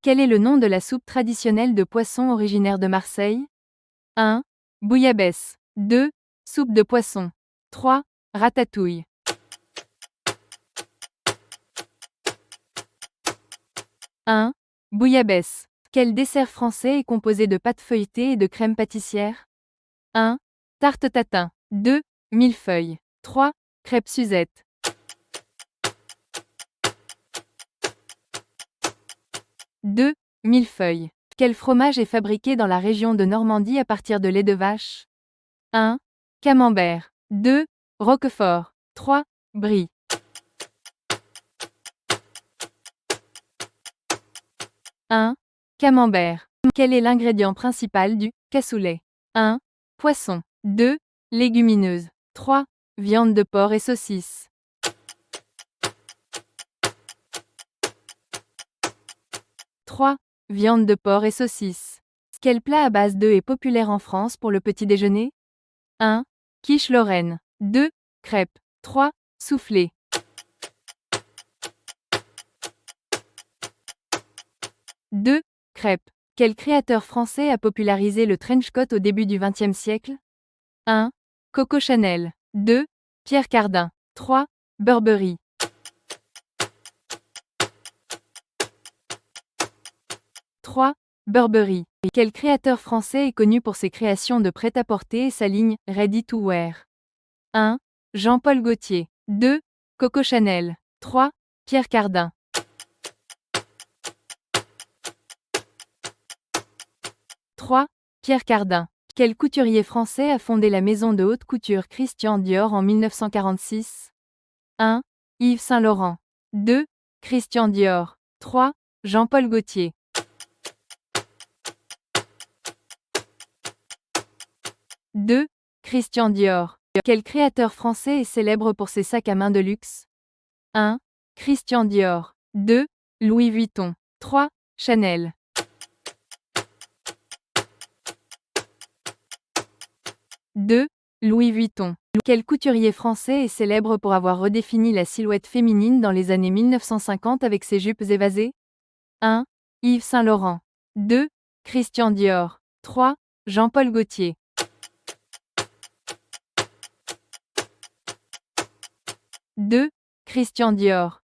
Quel est le nom de la soupe traditionnelle de poisson originaire de Marseille? 1. Bouillabaisse. 2. Soupe de poisson. 3. Ratatouille. 1. Bouillabaisse. Quel dessert français est composé de pâte feuilletée et de crème pâtissière? 1. Tarte tatin. 2. Millefeuille. 3. Crêpe Suzette. 2. Millefeuille. Quel fromage est fabriqué dans la région de Normandie à partir de lait de vache? 1. Camembert. 2. Roquefort. 3. Brie. 1. Camembert. Quel est l'ingrédient principal du cassoulet? 1. Poisson. 2. Légumineuses. 3. Viande de porc et saucisses. 3. Viande de porc et saucisses. Quel plat à base d'œufs est populaire en France pour le petit déjeuner? 1. Quiche Lorraine. 2. Crêpes. 3. Soufflé. 2. Crêpes. Quel créateur français a popularisé le trench coat au début du XXe siècle? 1. Coco Chanel. 2. Pierre Cardin. 3. Burberry. 3. Burberry. Quel créateur français est connu pour ses créations de prêt-à-porter et sa ligne Ready to Wear? 1. Jean-Paul Gaultier. 2. Coco Chanel. 3. Pierre Cardin. 3. Pierre Cardin. Quel couturier français a fondé la maison de haute couture Christian Dior en 1946? 1. Yves Saint Laurent. 2. Christian Dior. 3. Jean-Paul Gaultier. 2. Christian Dior. Quel créateur français est célèbre pour ses sacs à main de luxe? 1. Christian Dior. 2. Louis Vuitton. 3. Chanel. 2. Louis Vuitton. Quel couturier français est célèbre pour avoir redéfini la silhouette féminine dans les années 1950 avec ses jupes évasées? 1. Yves Saint Laurent. 2. Christian Dior. 3. Jean-Paul Gaultier. 2. Christian Dior.